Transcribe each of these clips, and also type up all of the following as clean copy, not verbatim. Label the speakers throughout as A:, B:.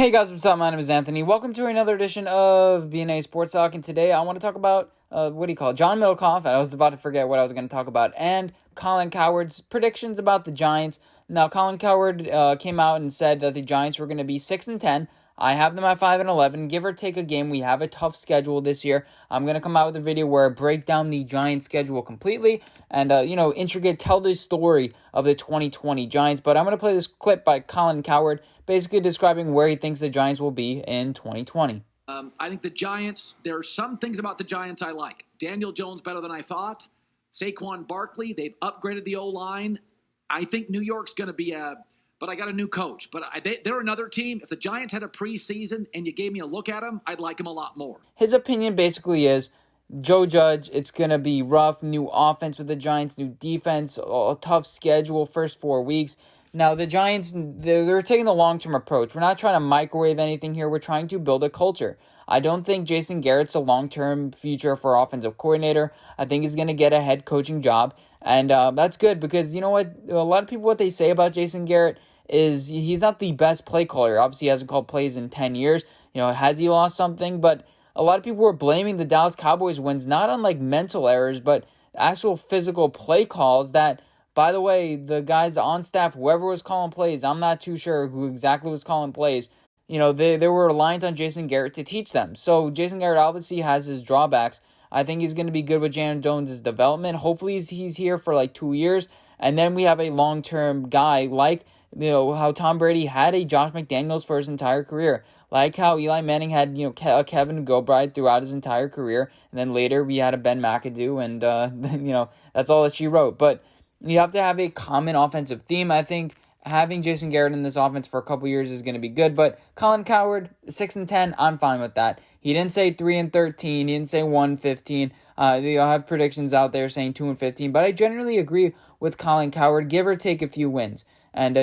A: Hey guys, what's up? My name is Anthony. Welcome to another edition of BNA Sports Talk, and today I want to talk about, John Middlecoff. I was about to forget what I was going to talk about, and Colin Cowherd's predictions about the Giants. Now, Colin Cowherd came out and said that the Giants were going to be 6-10. I have them at 5-11, give or take a game. We have a tough schedule this year. I'm going to come out with a video where I break down the Giants schedule completely and, tell the story of the 2020 Giants. But I'm going to play this clip by Colin Cowherd, basically describing where he thinks the Giants will be in 2020.
B: I think the Giants, there are some things about the Giants I like. Daniel Jones better than I thought. Saquon Barkley, they've upgraded the O-line. I think New York's going to be but I got a new coach. But they're another team. If the Giants had a preseason and you gave me a look at them, I'd like them a lot more.
A: His opinion basically is Joe Judge, it's going to be rough, new offense with the Giants, new defense, a tough schedule, first 4 weeks. Now, the Giants, they're taking the long-term approach. We're not trying to microwave anything here. We're trying to build a culture. I don't think Jason Garrett's a long-term future for offensive coordinator. I think he's going to get a head coaching job. And that's good because, you know what? A lot of people, what they say about Jason Garrett is he's not the best play caller. Obviously, he hasn't called plays in 10 years. Has he lost something? But a lot of people were blaming the Dallas Cowboys wins not on like mental errors, but actual physical play calls that, by the way, the guys on staff, whoever was calling plays, I'm not too sure who exactly was calling plays, they were reliant on Jason Garrett to teach them. So Jason Garrett obviously has his drawbacks. I think he's going to be good with Jan Jones' development. Hopefully he's here for like 2 years. And then we have a long-term guy like, how Tom Brady had a Josh McDaniels for his entire career. Like how Eli Manning had, Kevin Gobride throughout his entire career. And then later we had a Ben McAdoo. And, that's all that she wrote. But you have to have a common offensive theme. I think having Jason Garrett in this offense for a couple years is going to be good. But Colin Cowherd, 6-10, I'm fine with that. He didn't say 3-13. He didn't say 1-15. You'll have predictions out there saying 2-15. But I generally agree with Colin Cowherd, give or take a few wins. And,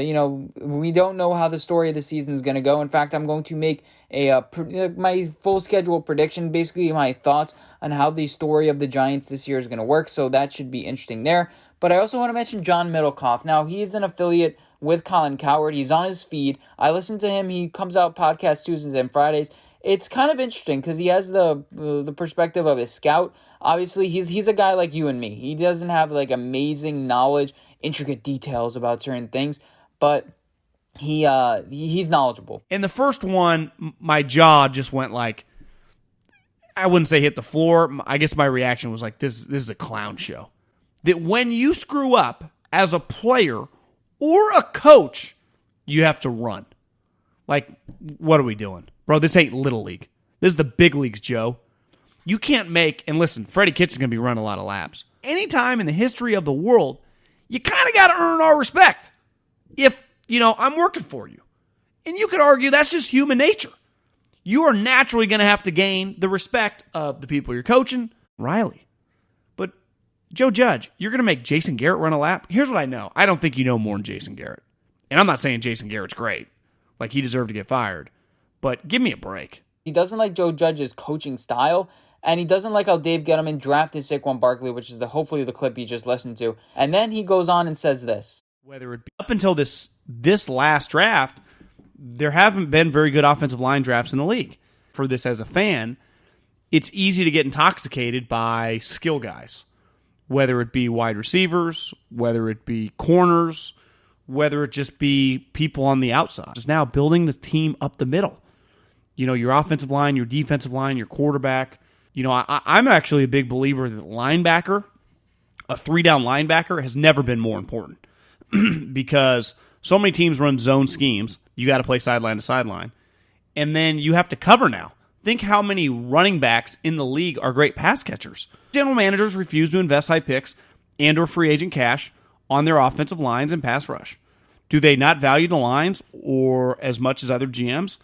A: we don't know how the story of the season is going to go. In fact, I'm going to make my full schedule prediction, basically my thoughts on how the story of the Giants this year is going to work. So that should be interesting there. But I also want to mention John Middlecoff. Now, he's an affiliate with Colin Cowherd. He's on his feed. I listen to him. He comes out podcast Tuesdays and Fridays. It's kind of interesting because he has the perspective of a scout. Obviously, he's a guy like you and me. He doesn't have like amazing knowledge, intricate details about certain things, but he's knowledgeable.
C: In the first one, my jaw just went like, I wouldn't say hit the floor. I guess my reaction was like, this is a clown show. That when you screw up as a player or a coach, you have to run. Like, what are we doing? Bro, this ain't Little League. This is the big leagues, Joe. You can't make, and listen, Freddie Kitchen's going to be running a lot of laps. Anytime in the history of the world, you kind of got to earn our respect. If, I'm working for you. And you could argue that's just human nature. You are naturally going to have to gain the respect of the people you're coaching. Riley. But Joe Judge, you're going to make Jason Garrett run a lap? Here's what I know. I don't think you know more than Jason Garrett. And I'm not saying Jason Garrett's great. Like, he deserved to get fired. But give me a break.
A: He doesn't like Joe Judge's coaching style. And he doesn't like how Dave Gettleman drafted Saquon Barkley, which is hopefully the clip you just listened to. And then he goes on and says this.
C: Whether it be up until this last draft, there haven't been very good offensive line drafts in the league. For this as a fan, it's easy to get intoxicated by skill guys. Whether it be wide receivers, whether it be corners, whether it just be people on the outside. Just now building the team up the middle. Your offensive line, your defensive line, your quarterback. I'm actually a big believer that linebacker, a 3-down linebacker, has never been more important because so many teams run zone schemes. You got to play sideline to sideline. And then you have to cover now. Think how many running backs in the league are great pass catchers. General managers refuse to invest high picks and or free agent cash on their offensive lines and pass rush. Do they not value the lines or as much as other GMs?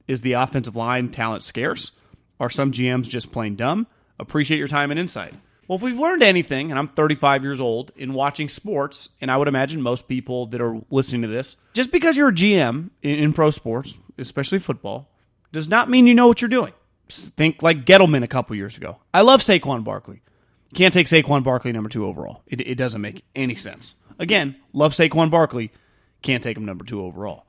C: Is the offensive line talent scarce? Are some GMs just plain dumb? Appreciate your time and insight. Well, if we've learned anything, and I'm 35 years old, in watching sports, and I would imagine most people that are listening to this, just because you're a GM in pro sports, especially football, does not mean you know what you're doing. Just think like Gettleman a couple years ago. I love Saquon Barkley. You can't take Saquon Barkley number 2 overall. It doesn't make any sense. Again, love Saquon Barkley. Can't take him number 2 overall.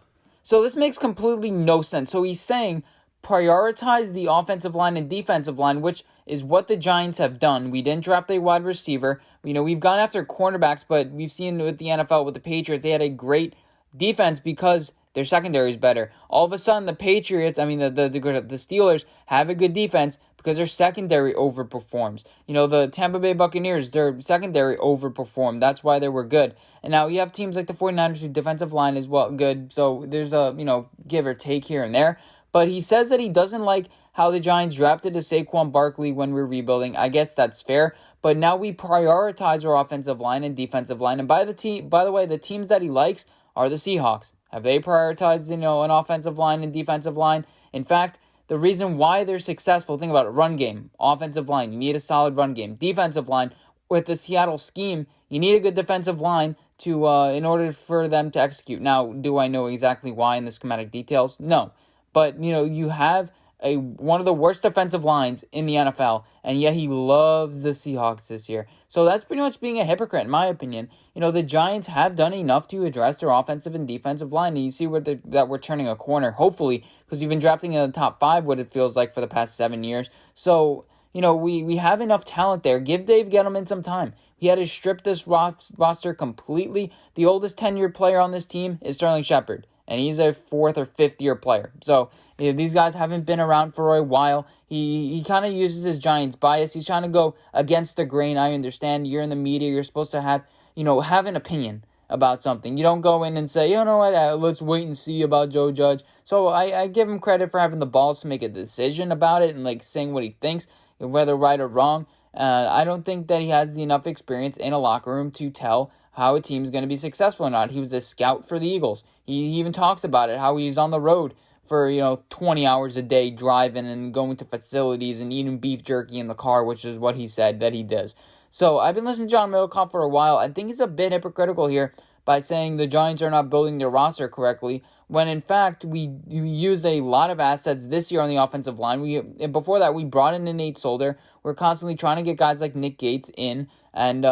A: So this makes completely no sense. So he's saying prioritize the offensive line and defensive line, which is what the Giants have done. We didn't draft a wide receiver. We've gone after cornerbacks, but we've seen with the NFL, with the Patriots, they had a great defense because their secondary is better. All of a sudden, the Patriots, the Steelers have a good defense because their secondary overperforms. The Tampa Bay Buccaneers, their secondary overperformed. That's why they were good. And now you have teams like the 49ers whose defensive line is good. So there's a, give or take here and there. But he says that he doesn't like how the Giants drafted a Saquon Barkley when we're rebuilding. I guess that's fair. But now we prioritize our offensive line and defensive line. And by the way, the teams that he likes are the Seahawks. Have they prioritized, an offensive line and defensive line? In fact, the reason why they're successful, think about it, run game, offensive line, you need a solid run game. Defensive line, with the Seattle scheme, you need a good defensive line to in order for them to execute. Now, do I know exactly why in the schematic details? No. But, you have one of the worst defensive lines in the NFL, and yet he loves the Seahawks this year. So that's pretty much being a hypocrite, in my opinion. The Giants have done enough to address their offensive and defensive line, and you see that we're turning a corner, hopefully, because we've been drafting in the top 5, what it feels like for the past 7 years. So, we have enough talent there. Give Dave Gettleman some time. He had to strip this roster completely. The oldest tenured player on this team is Sterling Shepard, and he's a 4th or 5th year player. So these guys haven't been around for a while. He kind of uses his Giants bias. He's trying to go against the grain. I understand you're in the media. You're supposed to have an opinion about something. You don't go in and say, what, let's wait and see about Joe Judge. So I give him credit for having the balls to make a decision about it and saying what he thinks, whether right or wrong. I don't think that he has enough experience in a locker room to tell how a team's going to be successful or not. He was a scout for the Eagles. He even talks about it, how he's on the road for 20 hours a day driving and going to facilities and eating beef jerky in the car, which is what he said that he does. So I've been listening to John Middlecoff for a while. I think he's a bit hypocritical here by saying the Giants are not building their roster correctly, when in fact we used a lot of assets this year on the offensive line. Before that, we brought in Nate Solder. We're constantly trying to get guys like Nick Gates in. And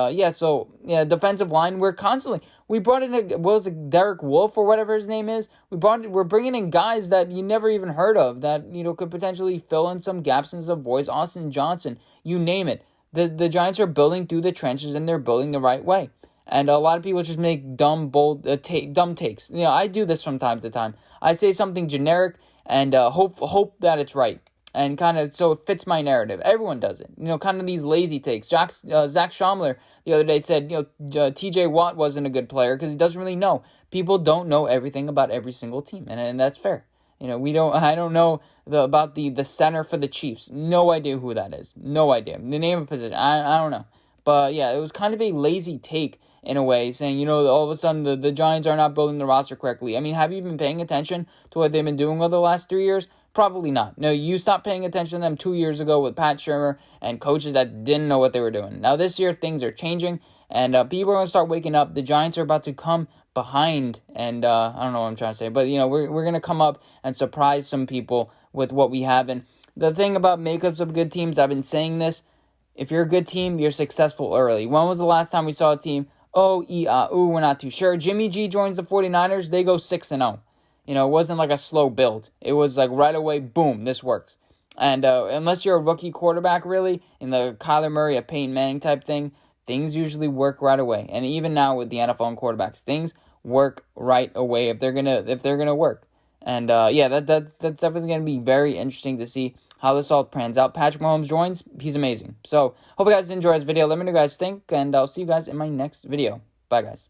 A: defensive line, we brought in Derek Wolfe or whatever his name is. We're bringing in guys that you never even heard of that, could potentially fill in some gaps in some voice. Austin Johnson, you name it. The Giants are building through the trenches, and they're building the right way. And a lot of people just make dumb takes. I do this from time to time. I say something generic and hope that it's right. And kind of so it fits my narrative. Everyone does it. Kind of these lazy takes. Zach Schomler the other day said, TJ Watt wasn't a good player because he doesn't really know. People don't know everything about every single team, and that's fair. I don't know about the center for the Chiefs. No idea who that is. No idea. The name of the position, I don't know. But yeah, it was kind of a lazy take in a way, saying, all of a sudden the Giants are not building the roster correctly. I mean, have you been paying attention to what they've been doing over the last 3 years? Probably not. No, you stopped paying attention to them 2 years ago with Pat Shurmur and coaches that didn't know what they were doing. Now this year, things are changing, and people are going to start waking up. The Giants are about to come behind, and I don't know what I'm trying to say, but, we're going to come up and surprise some people with what we have. And the thing about makeups of good teams, I've been saying this, if you're a good team, you're successful early. When was the last time we saw a team, we're not too sure. Jimmy G joins the 49ers, they go 6-0. It wasn't like a slow build. It was like right away, boom, this works. And unless you're a rookie quarterback, really, in the Kyler Murray, a Peyton Manning type thing, things usually work right away. And even now with the NFL and quarterbacks, things work right away if they're gonna work. And that's definitely gonna be very interesting to see how this all pans out. Patrick Mahomes joins. He's amazing. So hope you guys enjoyed this video. Let me know what you guys think, and I'll see you guys in my next video. Bye, guys.